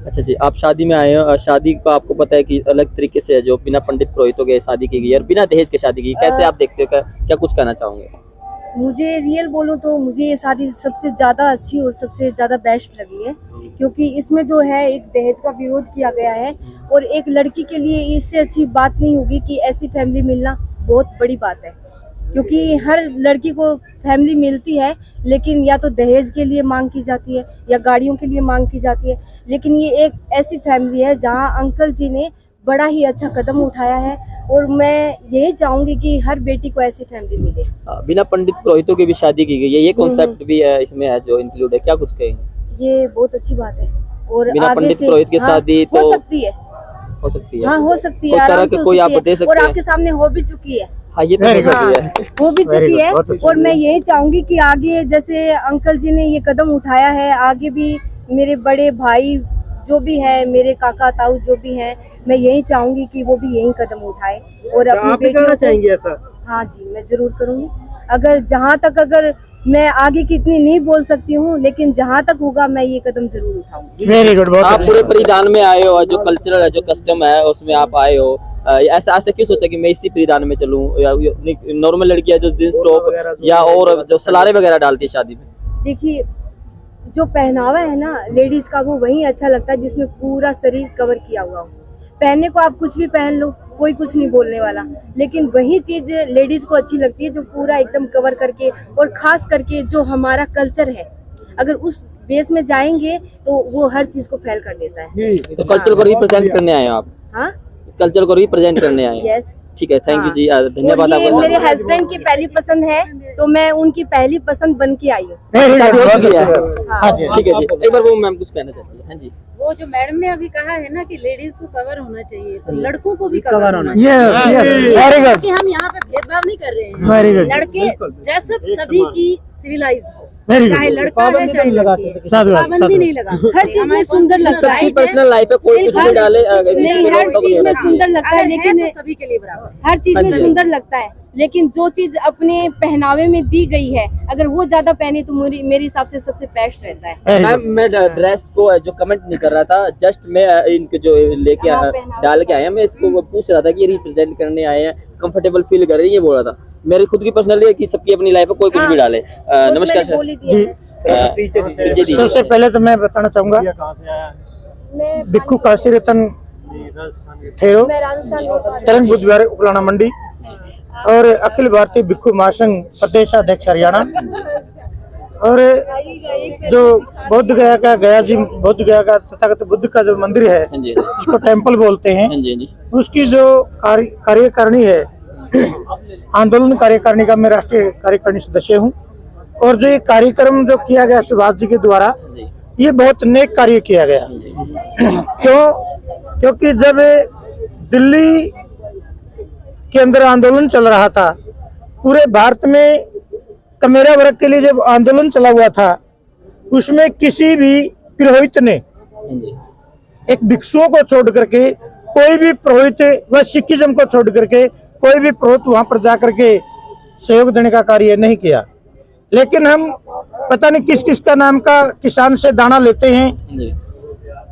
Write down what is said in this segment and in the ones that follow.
अच्छा जी, आप शादी में आए हो, शादी का आपको पता है कि अलग तरीके से है, जो बिना पंडित पुरोहितों के शादी की गई और बिना दहेज के शादी की, कैसे आप देखते हो, क्या कुछ कहना चाहोगे? मुझे रियल बोलूं तो मुझे ये शादी सबसे ज्यादा अच्छी और सबसे ज्यादा बेस्ट लगी है, क्योंकि इसमें जो है एक दहेज का विरोध किया गया है। और एक लड़की के लिए इससे अच्छी बात नहीं होगी कि ऐसी फैमिली मिलना बहुत बड़ी बात है, क्योंकि हर लड़की को फैमिली मिलती है, लेकिन या तो दहेज के लिए मांग की जाती है या गाड़ियों के लिए मांग की जाती है। लेकिन ये एक ऐसी फैमिली है जहां अंकल जी ने बड़ा ही अच्छा कदम उठाया है, और मैं यही चाहूंगी कि हर बेटी को ऐसी फैमिली मिले। बिना पंडित पुरोहितों की भी शादी की गई है, ये कॉन्सेप्ट भी है इसमें है जो इंक्लूड है, क्या कुछ कहेंगे? ये बहुत अच्छी बात है, और बिना आगे पंडित से पुरोहित की शादी हो तो सकती है, हो सकती है। हाँ हो सकती है, कोई तरह आराम के से हो कोई आप सकती दे है, सकते और हैं। आपके सामने हो भी चुकी है। हाँ, ये तो है। हो भी चुकी है। और मैं यही चाहूंगी कि आगे जैसे अंकल जी ने ये कदम उठाया है, आगे भी मेरे बड़े भाई जो भी है, मेरे काका ताऊ जो भी हैं, मैं यही चाहूंगी कि वो भी यही कदम उठाए और अपनी बेटियों को चाहेंगे ऐसा? हाँ जी, मैं जरूर करूंगी। अगर जहाँ तक, अगर मैं आगे कितनी नहीं बोल सकती हूँ, लेकिन जहाँ तक होगा मैं ये कदम जरूर उठाऊंगी। Very good. आप पूरे परिधान में आए हो, जो कल्चरल है, जो कस्टम है, उसमें आप आए हो, ऐसा ऐसा क्यों सोचा कि मैं इसी परिधान में चलूं, या नॉर्मल लड़कियां जो जींस टॉप या और जो सलारे वगैरह डालती है शादी में? देखिए, जो पहनावा है ना लेडीज का, वो वही अच्छा लगता है जिसमें पूरा शरीर कवर किया हुआ हो। पहनने को आप कुछ भी पहन लो, कोई कुछ नहीं बोलने वाला, लेकिन वही चीज लेडीज को अच्छी लगती है जो पूरा एकदम कवर करके, और खास करके जो हमारा कल्चर है, अगर उस बेस में जाएंगे तो वो हर चीज को फैल कर देता है। तो कल्चर को रिप्रेजेंट करने आए हो आप? हाँ, कल्चर को रिप्रेजेंट करने आए हैं। यस, ठीक है, थैंक यू जी, धन्यवाद और ये आपका। मेरे हस्बैंड की पहली पसंद है, तो मैं उनकी पहली पसंद बन के आई हूँ। शादी हो चुकी है? हाँ ठीक है जी, एक बार वो मैम कुछ कहना चाहती है। हाँ जी, वो जो मैडम ने अभी कहा है ना कि लेडीज को कवर होना चाहिए, तो लड़कों को भी कवर होना चाहिए। यस यस, वेरी गुड, कि हम यहाँ पे भेदभाव नहीं कर रहे हैं। वेरी गुड, लड़के ड्रेसअप सभी की सिविलाइज्ड हो, वेरी चाहे गुड। लड़का है चाहे लड़की है, साधुवाद, पाबंदी नहीं लगा। हर चीज में सुंदर लगता है, सबकी पर्सनल लाइफ है, कोई कुछ भी डाले, नहीं, हर चीज में सुंदर लगता है, लेकिन सभी के लिए बराबर। हर चीज में सुंदर लगता है, लेकिन जो चीज अपने पहनावे में दी गई है, अगर वो ज्यादा पहने तो मेरे हिसाब से सबसे बेस्ट रहता है। मैम, मैं ड्रेस को जो कमेंट नहीं कर रहा था, जस्ट मैं इनके जो लेके हाँ, पहनावा। डाल के आया, मैं इसको पूछ रहा था कि ये रिप्रेजेंट करने आए हैं, कंफर्टेबल फील कर रही है, ये बोल रहा था। मेरी खुद की पर्सनली है कि सबकी अपनी लाइफ है, कोई कुछ भी डाले। नमस्कार सर जी, सबसे पहले तो मैं बताना चाहूंगा, भिक्खू काशी रतन ठेरो, मैं राजस्थान तरंग बुधवार उपलाना मंडी और अखिल भारतीय भिक्खू महासंघ प्रदेश अध्यक्ष हरियाणा। और जो बोध गया का, गया जी बोध गया का तथागत बुद्ध का जो मंदिर है, हाँ जी, जिसको टेम्पल बोलते हैं, हाँ जी, हाँ जी, उसकी जो कार्यकारिणी है, आंदोलन कार्यकारिणी का मैं राष्ट्रीय कार्यकारिणी सदस्य हूँ। और जो ये कार्यक्रम जो किया गया सुभाष जी के द्वारा, जी, ये बहुत नेक कार्य किया गया। क्योंकि जब दिल्ली के अंदर आंदोलन चल रहा था, पूरे भारत में कमेरा वर्ग के लिए जब आंदोलन चला हुआ था, उसमें किसी भी पुरोहित ने, हाँ जी, एक भिक्षुओं को छोड़ करके कोई भी पुरोहित व सिखिज्म को छोड़ करके कोई भी पुरोहित वहां पर जाकर के सहयोग देने का कार्य नहीं किया। लेकिन हम पता नहीं किस किस का नाम का किसान से दाना लेते हैं हाँ जी,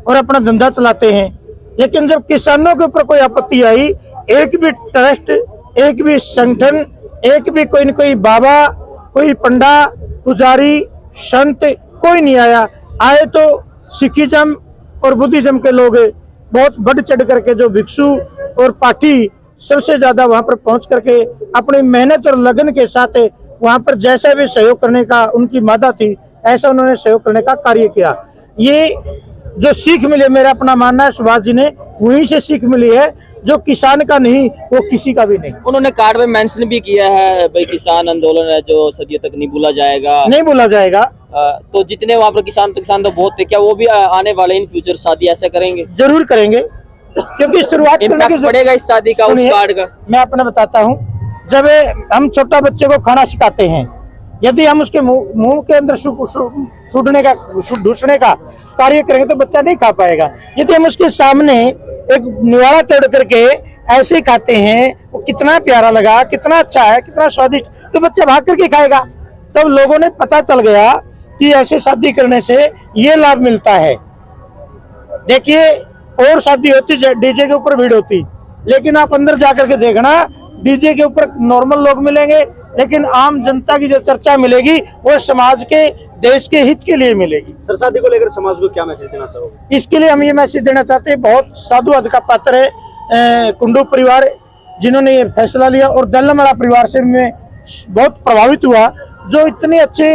और अपना धंधा चलाते हैं, लेकिन जब किसानों के ऊपर कोई आपत्ति आई, एक भी ट्रस्ट, एक भी संगठन, एक भी कोई न कोई बाबा, कोई पंडा, पुजारी, संत, कोई नहीं आया। आए तो सिखिज्म और बुद्धिज्म के लोग बहुत बढ़ चढ़ करके, जो भिक्षु और पाठी सबसे ज्यादा वहां पर पहुंच करके अपनी मेहनत और लगन के साथ वहां पर जैसा भी सहयोग करने का उनकी मादा थी, ऐसा उन्होंने सहयोग करने का कार्य किया। ये जो सीख मिली, मेरा अपना मानना है, सुभाष जी ने वहीं से सीख मिली है, जो किसान का नहीं वो किसी का भी नहीं। उन्होंने कार्ड में मेंशन भी किया है भाई, किसान आंदोलन है जो सदियों तक नहीं भूला जाएगा, नहीं भूला जाएगा। तो जितने वहाँ पर किसान तो बहुत थे, क्या वो भी आने वाले इन फ्यूचर शादी ऐसा करेंगे? जरूर करेंगे, क्योंकि शुरुआत करने की पड़ेगा इस शादी का, उस कार्ड का। मैं अपना बताता हूँ, जब हम छोटा बच्चे को खाना सिखाते हैं, यदि हम उसके मुंह के अंदर ढूसने का कार्य करेंगे तो बच्चा नहीं खा पाएगा। यदि हम उसके सामने एक निवाला तोड़ करके ऐसे खाते हैं, वो कितना प्यारा लगा, कितना अच्छा है, कितना स्वादिष्ट, तो बच्चा भाग करके खाएगा। तब लोगों ने पता चल गया कि ऐसे शादी करने से ये लाभ मिलता है। देखिए और शादी होती डीजे के ऊपर भीड़ होती, लेकिन आप अंदर जाकर के देखना डीजे के ऊपर नॉर्मल लोग मिलेंगे, लेकिन आम जनता की जो चर्चा मिलेगी वो समाज के देश के हित के लिए मिलेगी। सर शादी को लेकर समाज को क्या मैसेज देना चाहोगे? इसके लिए हम ये मैसेज देना चाहते हैं, बहुत साधुवाद का पात्र है कुंडू परिवार जिन्होंने ये फैसला लिया, और दल्लमरा परिवार से मैं बहुत प्रभावित हुआ, जो इतने अच्छे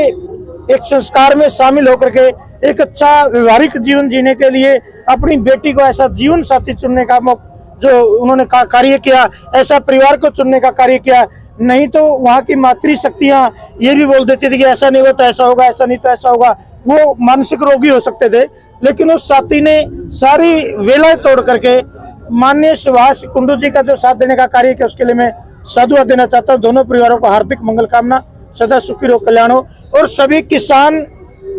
एक संस्कार में शामिल होकर के एक अच्छा व्यवहारिक जीवन जीने के लिए अपनी बेटी को ऐसा जीवन साथी चुनने का जो उन्होंने कार्य किया, ऐसा परिवार को चुनने का कार्य किया। नहीं तो वहाँ की मातृशक्तियाँ ये भी बोल देती थी कि ऐसा नहीं हो तो ऐसा होगा, ऐसा नहीं तो ऐसा होगा, वो मानसिक रोगी हो सकते थे। लेकिन उस साथी ने सारी वेलाएं तोड़ करके माननीय सुभाष कुंडू जी का जो साथ देने का कार्य किया, उसके लिए मैं साधुवाद देना चाहता हूँ। दोनों परिवारों को हार्दिक मंगल कामना, सदा सुखी रहो, कल्याण हो। और सभी किसान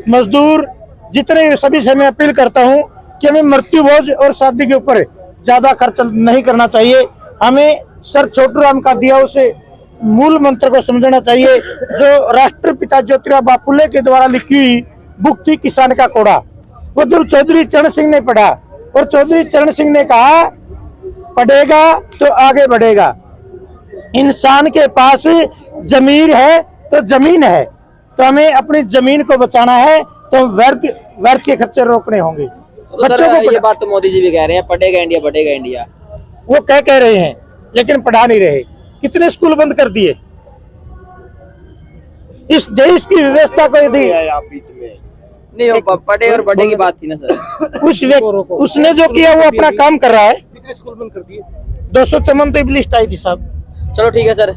मजदूर जितने सभी से मैं अपील करता हूँ कि हमें मृत्यु भोज और शादी के ऊपर ज्यादा खर्च नहीं करना चाहिए। हमें सर छोटू राम का दिया उसे मूल मंत्र को समझना चाहिए, जो राष्ट्रपिता ज्योतिराव बापुले के द्वारा लिखी हुई बुक थी किसान का कोड़ा। वो जब चौधरी चरण सिंह ने पढ़ा और चौधरी चरण सिंह ने कहा पढ़ेगा तो आगे बढ़ेगा, इंसान के पास जमीन है तो जमीन है, तो हमें अपनी जमीन को बचाना है, तो व्यर्थ के खर्चे रोकने होंगे। बच्चों को ये बात तो मोदी जी भी कह रहे हैं, पढ़ेगा इंडिया बढ़ेगा इंडिया, वो कह रहे हैं लेकिन पढ़ा नहीं रहे। कितने स्कूल बंद कर दिए। इस देश की व्यवस्था को यदि आप बीच में नहीं हो पढ़े और बढ़े की बात थी ना सर, उसने जो किया वो अपना काम कर रहा है। कितने स्कूल बंद कर दिए? 254 तो लिस्ट आई थी साहब। चलो ठीक है सर,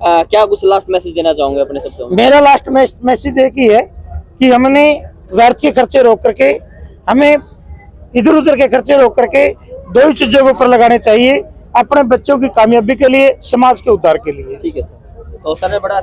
क्या कुछ लास्ट मैसेज देना चाहोगे अपने शब्दों में? मेरा लास्ट मैसेज एक ही है कि हमने व्यर्थ के खर्चे रोक करके, हमें इधर उधर के खर्चे रोक करके दो ही चीजों के ऊपर लगाने चाहिए, अपने बच्चों की कामयाबी के लिए, समाज के उद्धार के लिए। ठीक है सर, तो सर ने बड़ा